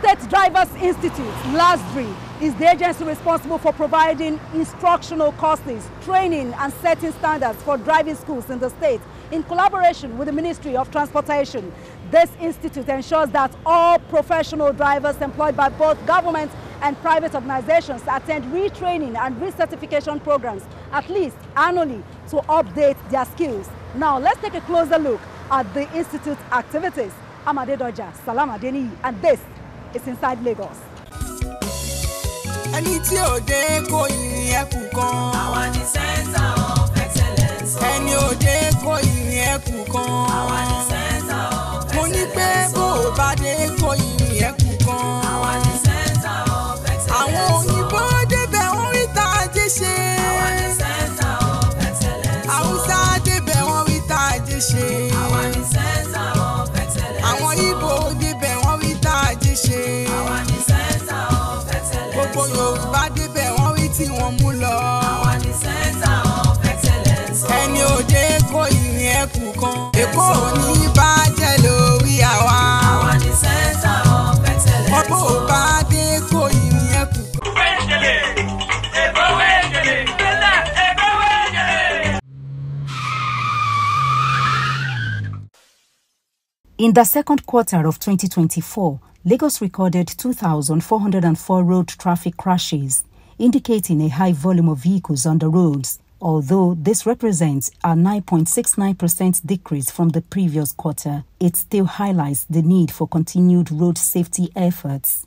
State Drivers Institute, LASDRI, is the agency responsible for providing instructional courses, training and setting standards for driving schools in the state in collaboration with the Ministry of Transportation. This institute ensures that all professional drivers employed by both government and private organizations attend retraining and recertification programs at least annually to update their skills. Now let's take a closer look at the institute's activities. I'm Adedoja Salam Adeni, and this is Inside Lagos. Ẹni tí ò dé kò yìn ẹkù kan. Àwa ni center of excellence. Ẹni ò dé kò yìn ẹkù kan. Àwa ni center of excellence. Mo ní pé bó o bá dé kò yìn ẹkù kan. Àwa ni center of excellence. Àwọn òyìnbó débẹ̀ wọ́n rí tá a jẹ́ ṣe. Àwa ni center of excellence. Haúsá débẹ̀ wọ́n rí tá a jẹ́ ṣe. Àwa ni center of excellence. Àwọn Ìgbò débẹ̀ wọ́n rí tá a jẹ́ ṣe. Àwa ni center of excellence. Gbogbo Yorùbá débẹ̀ wọ́n rí tí wọ́n mú lọ. Àwa ni center of excellence. Ẹni ò dé kò yìn ẹkù kan. Èkó ò ní bàjẹ́ lórí àwa. Àwa ni center of excellence. Ọ̀pọ̀ ò bá dé kò yìn ẹkù kan. In the second quarter of 2024, Lagos recorded 2,404 road traffic crashes, indicating a high volume of vehicles on the roads, although this represents a 9.69% decrease from the previous quarter. It still highlights the need for continued road safety efforts.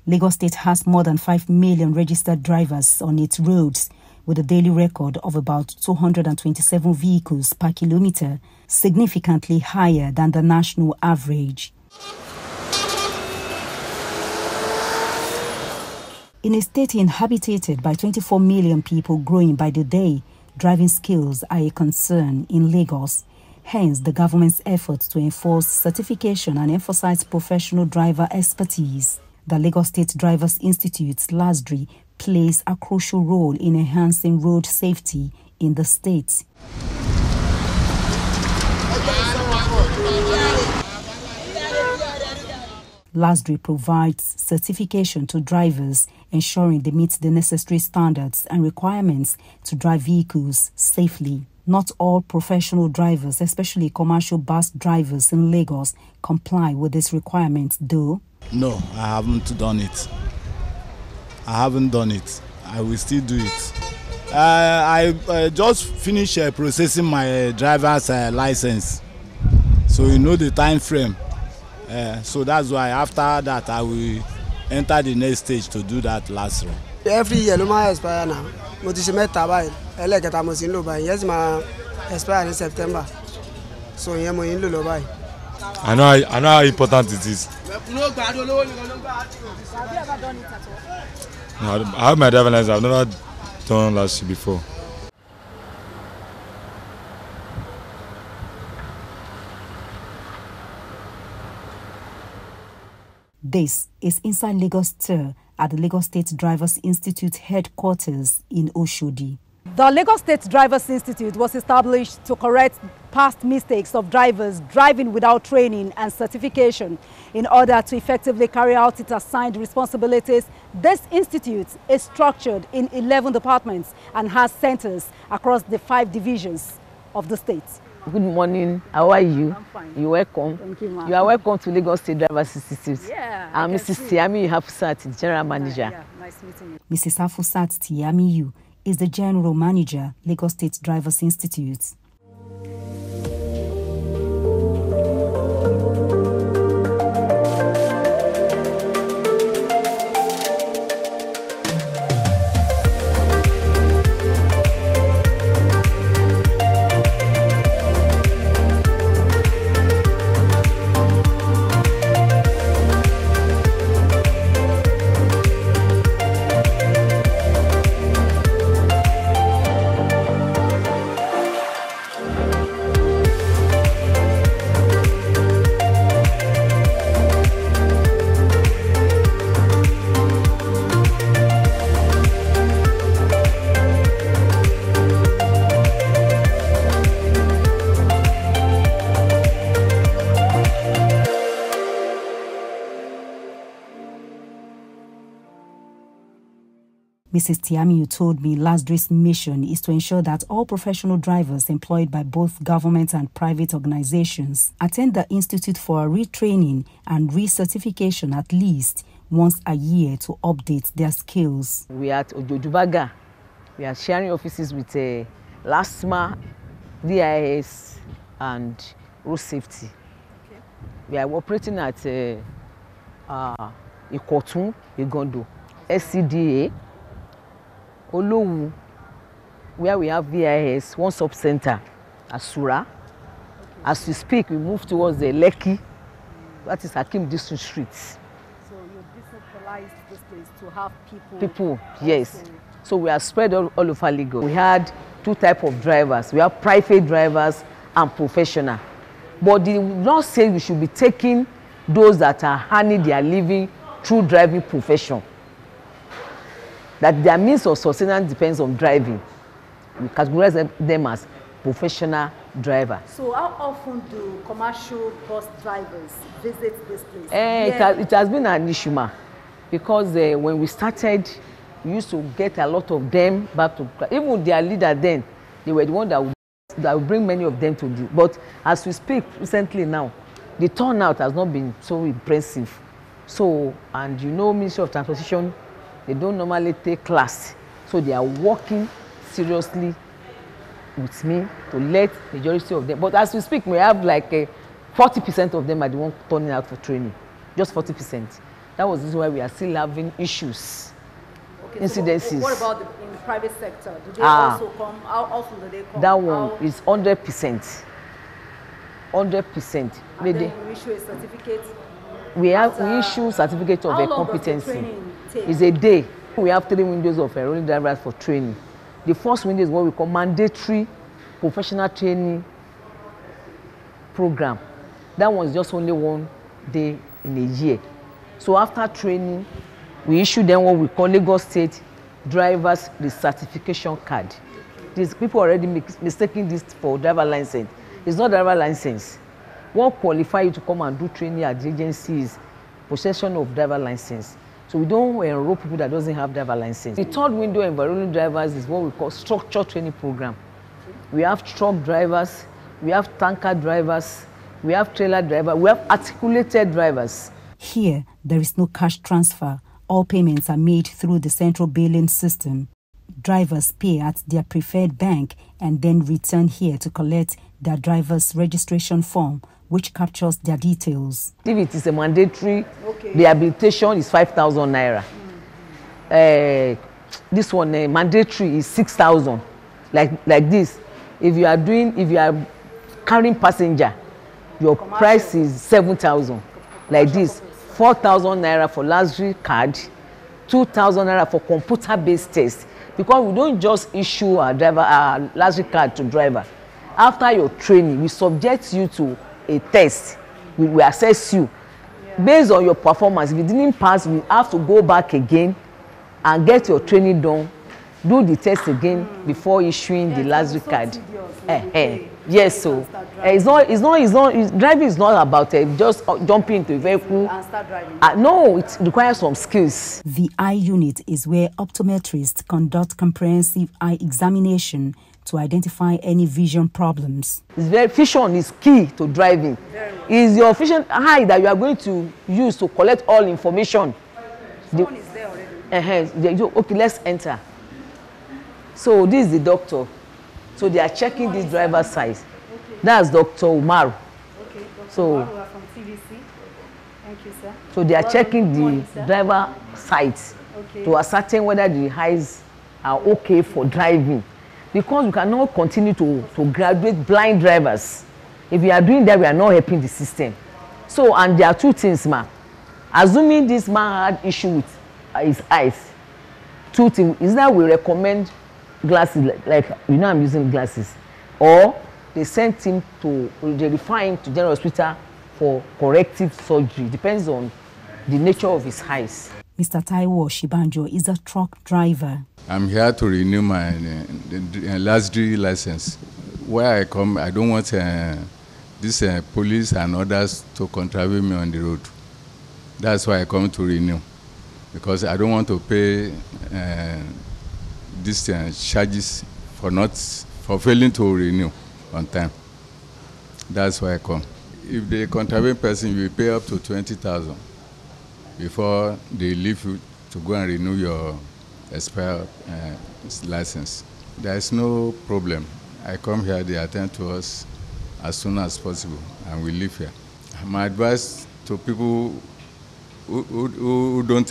Lagos State has more than 5 million registered drivers on its roads, with a daily record of about 227 vehicles per kilometer, significantly higher than the national average. In a state inhabited by 24 million people growing by the day, driving skills are a concern in Lagos. Hence, the government's efforts to enforce certification and emphasize professional driver expertise. The Lagos State Drivers Institute, LASDRI, plays a crucial role in enhancing road safety in the state. LASDRI provides certification to drivers, ensuring they meet the necessary standards and requirements to drive vehicles safely. Not all professional drivers, especially commercial bus drivers in Lagos, comply with this requirement, though. No, I haven't done it. I haven't done it. I will still do it. I just finished processing my driver's license, so you know the time frame. So that's why after that I will enter the next stage to do that last round. Every year, I expire now. Mo ti ṣe mẹ́ta báyìí. Ẹlẹ́kẹta mo sì ń lò báyìí. Yes, ma expire in September. So yẹn mo ń lò lọ báyìí. I know how important it is. Have you ever done it at all? No, I have my driving license. I've never done LASDRI before. This is Inside Lagos Tour at the Lagos State Drivers Institute headquarters in Oshodi. The Lagos State Drivers Institute was established to correct past mistakes of drivers driving without training and certification. In order to effectively carry out its assigned responsibilities, this institute is structured in 11 departments and has centers across the 5 divisions of the state. Good morning. How are you? I'm fine. You're welcome. Thank you, ma'am. You are welcome to Lagos State Drivers Institute. Yeah, I'm Mrs. Tiami Hafsat, General Manager. Yeah, nice meeting you. Mrs. Hafsat Tiami is the General Manager, Lagos State Drivers Institute. Mrs. Tiamiyu told me LASDRI's mission is to ensure that all professional drivers employed by both government and private organizations attend the institute for retraining and recertification at least once a year to update their skills. We are at Ojojubaga. We are sharing offices with LASDRI, DIS, and road safety. Okay. We are operating at Ikotun, Igondo, SCDA, Olowu, where we have VIS, one sub-center, Asura. Okay. As we speak, we move towards the Lekki, that is Hakim District Street. So you decentralized this place to have people? People, yes. So we are spread all over Lagos. We had two types of drivers. We have private drivers and professional. But the law says we should be taking those that are earning their living through driving profession. That their means of sustenance depends on driving. We categorize them as professional drivers. So how often do commercial bus drivers visit this place? It has been an issue, because when we started, we used to get a lot of them back to, even their leader then, they were the one that would bring many of them to the, but as we speak recently now, the turnout has not been so impressive. So, and you know, Ministry of Transportation, they don't normally take class. So they are working seriously with me to let majority of them. But as we speak, we have like 40% of them are the ones turning out for training. Just 40%. That was this why we are still having issues, incidences. So what about in the private sector? Do they also come? How often do they come? That one is 100%. 100%. And then you issue a certificate? We issue certificate of competency. It's a day. We have 3 windows of enrolling drivers for training. The first window is what we call mandatory professional training program. That one is just only 1 day in a year. So after training, we issue them what we call Lagos State Drivers Recertification Card. These people already mistaking this for driver license. It's not driver license. What qualifies you to come and do training at the agency is possession of driver license. So we don't enroll people that doesn't have driver license. The third window of enrolling drivers is what we call structured training program. We have truck drivers, we have tanker drivers, we have trailer drivers, we have articulated drivers. Here, there is no cash transfer. All payments are made through the central billing system. Drivers pay at their preferred bank and then return here to collect their driver's registration form, which captures their details. If it is a mandatory, rehabilitation is 5,000 naira. This one, mandatory, is 6,000. Like this. If you are carrying passenger, your price is 7,000. Like this, 4,000 naira for LASDRI card, 2,000 naira for computer-based test. Because we don't just issue our LASDRI card to driver. After your training, we subject you to a test. We assess you. Based on your performance. If you didn't pass, we have to go back again and get your training done. Do the test again before issuing the LASDRI card. Yes, so driving is not about just jumping into a vehicle and start driving. No, it requires some skills. The eye unit is where optometrists conduct comprehensive eye examination to identify any vision problems. Vision is key to driving. It's your vision eye that you are going to use to collect all information. Someone is there already. Okay, let's enter. So this is the doctor. So they are checking this driver's size. Okay. That's Dr. Umaru. Okay, Dr. So, Umaru from TVC. Thank you, sir. So they are checking the driver size to ascertain whether the eyes are okay for driving. Because we cannot continue to graduate blind drivers. If we are doing that, we are not helping the system. So, and there are 2 things, ma. Assuming this man had issue with his eyes, 2 things is that we recommend glasses, like I'm using glasses, or they send him they refer him to general hospital for corrective surgery. Depends on the nature of his eyes. Mr. Taiwo Shibanjo is a truck driver. I'm here to renew my LASDRI license. Where I come, I don't want this police and others to contravene me on the road. That's why I come to renew. because I don't want to pay these charges for failing to renew on time. That's why I come. If the contravene person, you pay up to 20,000 before they leave you to go and renew your expired license. There is no problem. I come here, they attend to us as soon as possible, and we leave here. My advice to people who don't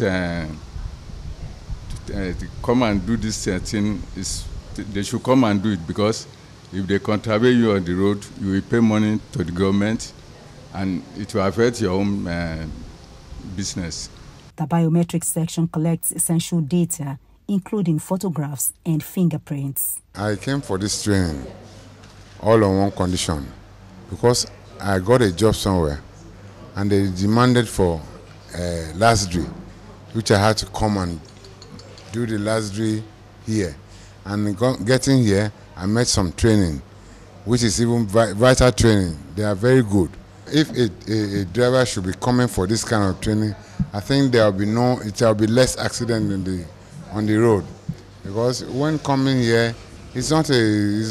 come and do this thing is they should come and do it, because if they contravene you on the road, you will pay money to the government, and it will affect your own business. The biometrics section collects essential data, including photographs and fingerprints. I came for this training all on one condition, because I got a job somewhere and they demanded for LASDRI, which I had to come and do the LASDRI here. And getting here, I met some training, which is even vital training. They are very good. If a driver should be coming for this kind of training, I think there will be less accident on the road, because when coming here, it's not a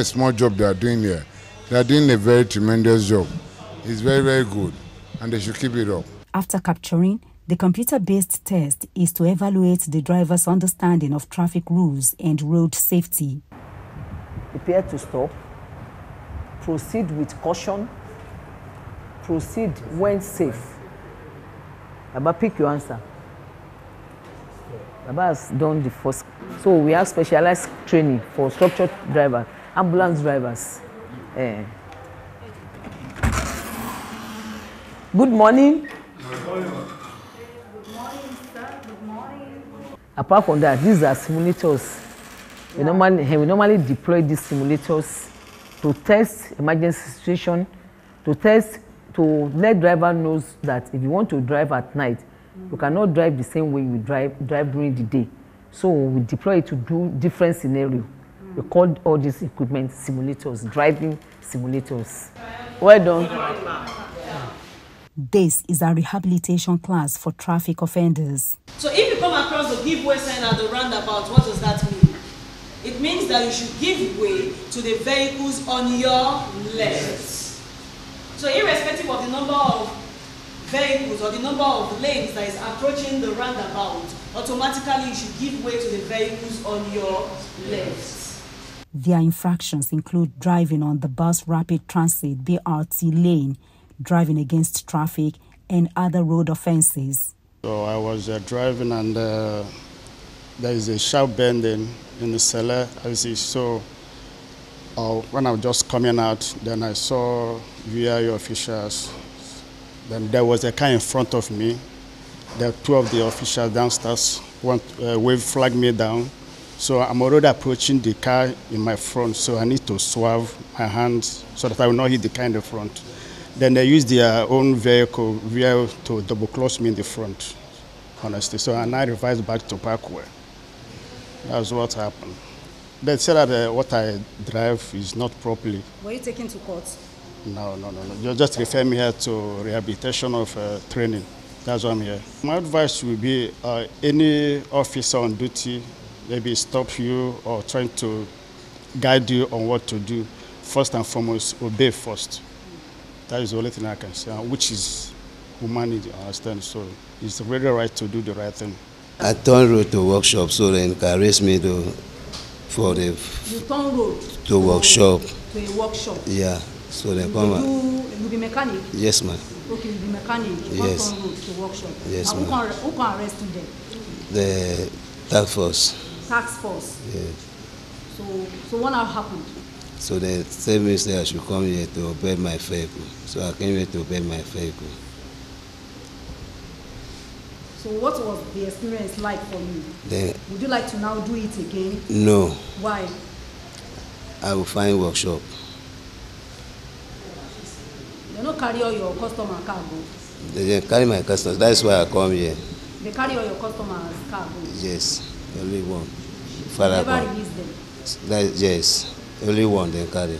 small job they are doing here. They are doing a very tremendous job. It's very, very good, and they should keep it up. After capturing, the computer-based test is to evaluate the driver's understanding of traffic rules and road safety. Prepare to stop, proceed with caution, proceed when safe. Baba, pick your answer. Baba has done the first. So we have specialized training for structured drivers, ambulance drivers. Good morning. Good morning, sir. Good morning. Apart from that, these are simulators. Yeah. We normally deploy these simulators to test emergency situation, to let driver knows that if you want to drive at night, you cannot drive the same way you drive during the day. So we deploy it to do different scenarios. We call all these equipment simulators, driving simulators. Well done. This is a rehabilitation class for traffic offenders. So if you come across the give way sign at the roundabout, what does that mean? It means that you should give way to the vehicles on your left. So irrespective of the number of vehicles or the number of lanes that is approaching the roundabout, automatically you should give way to the vehicles on your left. Their infractions include driving on the bus rapid transit BRT lane, driving against traffic, and other road offenses. So I was driving, and there is a sharp bending in the cellar, as you saw. When I was just coming out, then I saw VIO officials. Then there was a car in front of me. There were two of the officials downstairs flagged me down. So I'm already approaching the car in my front, so I need to swerve my hands so that I will not hit the car in the front. Then they used their own vehicle to double close me in the front, honestly. So I revised back to parkway. That's what happened. They said that what I drive is not properly. Were you taken to court? No. You just refer me here to rehabilitation of training. That's why I'm here. My advice would be any officer on duty, maybe stop you or trying to guide you on what to do. First and foremost, obey first. That is the only thing I can say, which is humanity, understand? So it's really right to do the right thing. I turn road to workshop, so then can raise me to You turn road to workshop. To a workshop. Yeah. So they come. You be mechanic? Yes, ma'am. Okay, you be mechanic. You Yes. turn road to workshop. Yes, and ma'am. who can arrest you then? The task force. Task force. Yeah. So what now happened? So they tell me that I should come here to obey my vehicle. So I came here to obey my vehicle. So what was the experience like for you? Would you like to now do it again? No. Why? I will find workshop. They don't carry all your customer cargo. They carry my customers. That's why I come here. They carry all your customers cargo. Yes, only one. You never release them. Yes, only one they carry.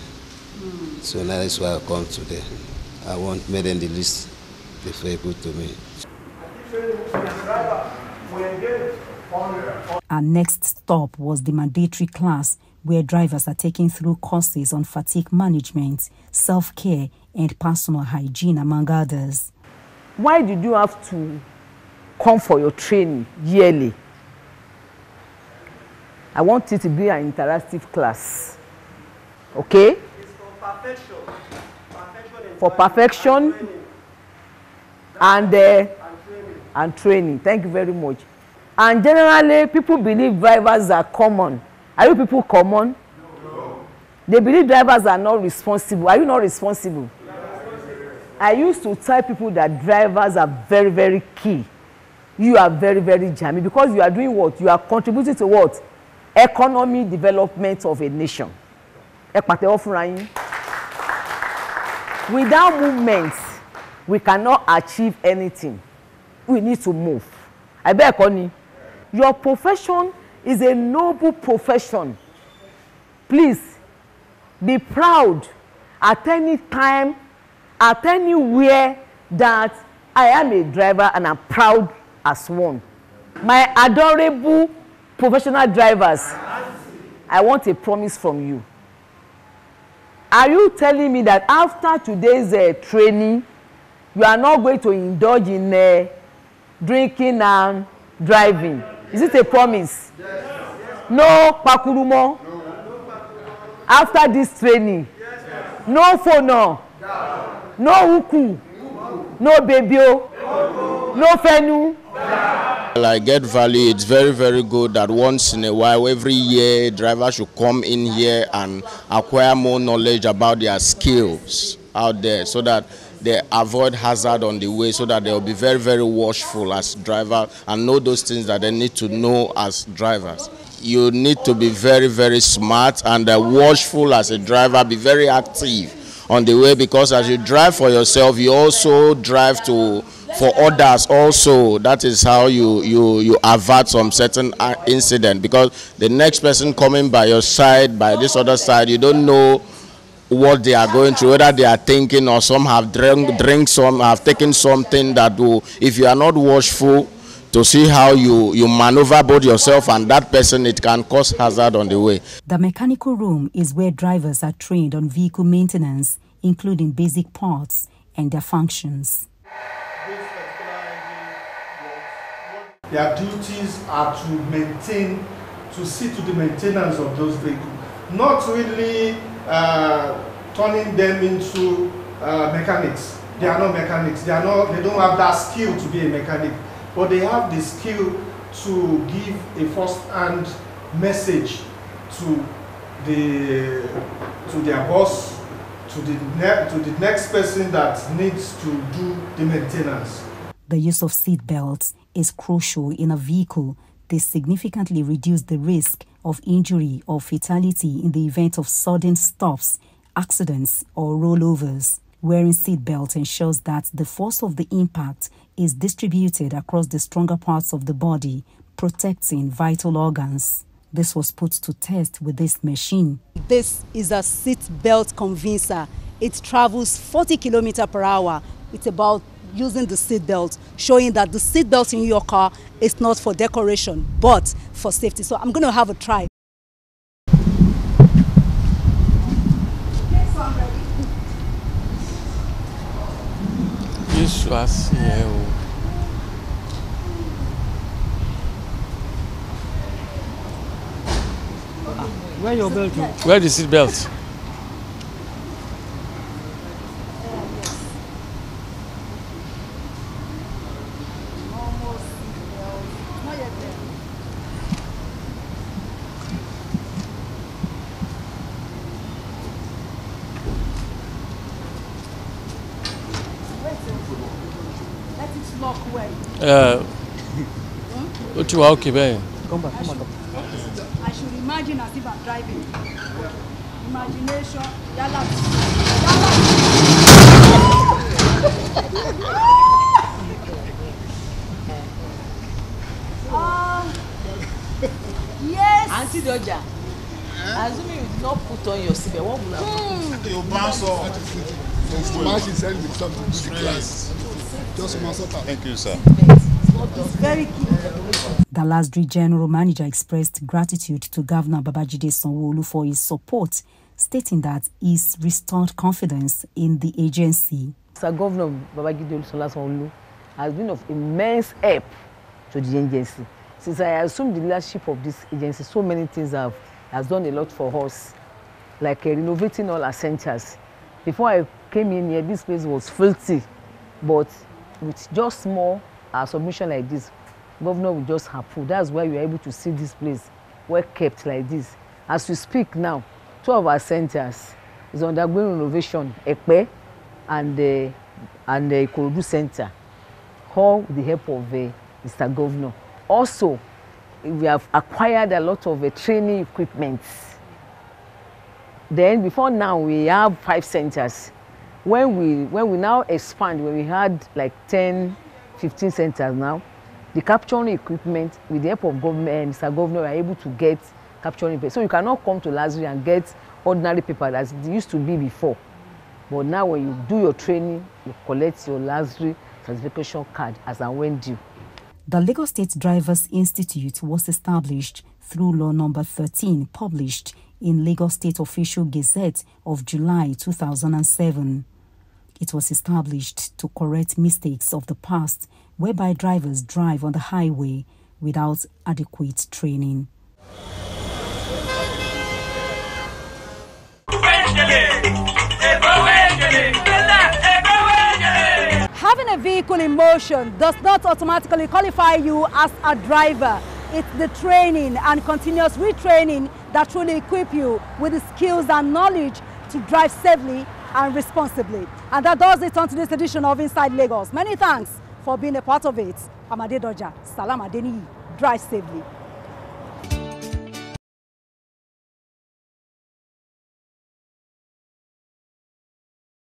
So now that's why I come today. I want me them release the vehicle to me. Our next stop was the mandatory class where drivers are taken through courses on fatigue management, self-care, and personal hygiene, among others. Why did you have to come for your training yearly? I want it to be an interactive class. Okay? It's for perfection. For perfection and training. Thank you very much. And generally, people believe drivers are common. Are you people common? No. They believe drivers are not responsible. Are you not responsible? I used to tell people that drivers are very, very key. You are very, very jammy because you are doing what? You are contributing to what? Economy development of a nation. Without movement, we cannot achieve anything. We need to move. I beg you. Your profession is a noble profession. Please be proud at any time, at anywhere that I am a driver and I'm proud as one. My adorable professional drivers, I want a promise from you. Are you telling me that after today's training, you are not going to indulge in drinking and driving? Is it a promise? Yes. No pakurumo? No. After this training? Yes. No phone? No uku? No babyo? No fenu? Well, I get value. It's very, very good that once in a while, every year, drivers should come in here and acquire more knowledge about their skills out there so that they avoid hazard on the way, so that they will be very, very watchful as drivers and know those things that they need to know as drivers. You need to be very, very smart and watchful as a driver, be very active on the way, because as you drive for yourself, you also drive for others also. That is how you avert some certain incident, because the next person coming by your side, by this other side, you don't know what they are going through, whether they are thinking or some have have taken something that will, if you are not watchful to see how you maneuver both yourself and that person, it can cause hazard on the way. The mechanical room is where drivers are trained on vehicle maintenance, including basic parts and their functions. Their duties are to maintain, to see to the maintenance of those vehicles, not really turning them into mechanics. They are not mechanics. They don't have that skill to be a mechanic, but they have the skill to give a first-hand message to their boss, to the next person that needs to do the maintenance. The use of seat belts is crucial in a vehicle. They significantly reduce the risk of injury or fatality in the event of sudden stops, accidents, or rollovers. Wearing seat belts ensures that the force of the impact is distributed across the stronger parts of the body, protecting vital organs. This was put to test with this machine. This is a seat belt convincer. It travels 40 km/h. It's about using the seat belt, showing that the seat belt in your car is not for decoration, but for safety. So I'm going to have a try. Where your belt? Where the seat belt? What you are okay, man? Come back. I should imagine as if I'm driving. Imagination. Yalla. Yes. Auntie Doja, assuming you did not put on your seatbelt, what will happen? You bounce off. Imagine sending me something to the class. Just one sort of. Thank you, sir. is very key. The LASDRI General Manager expressed gratitude to Governor Babajide Sanwo-Olu for his support, stating that he's restored confidence in the agency. Sir Governor Babajide Sanwo-Olu has been of immense help to the agency. Since I assumed the leadership of this agency, so many things has done a lot for us, like renovating all our centers. Before I came in here, this place was filthy, but with just small submission like this, Governor will just have food. That's why we are able to see this place well kept like this. As we speak now, 2 of our centers is undergoing renovation, Ekpe and the Ikorodu Center, all with the help of Mr. Governor. Also, we have acquired a lot of training equipment. Then before now, we have 5 centers. When we now expand, when we had like 10, 15 centers now, the capturing equipment, with the help of government, Mr. Governor, we are able to get capturing paper. So you cannot come to LASDRI and get ordinary paper as it used to be before. But now when you do your training, you collect your LASDRI certification card as and when due. The Lagos State Drivers Institute was established through Law Number 13, published in Lagos State Official Gazette of July 2007. It was established to correct mistakes of the past, whereby drivers drive on the highway without adequate training. Having a vehicle in motion does not automatically qualify you as a driver. It's the training and continuous retraining that truly equip you with the skills and knowledge to drive safely and responsibly. And that does it on today's edition of Inside Lagos. Many thanks for being a part of it. I'm Adedoja. Salam Adeniyi. Drive safely.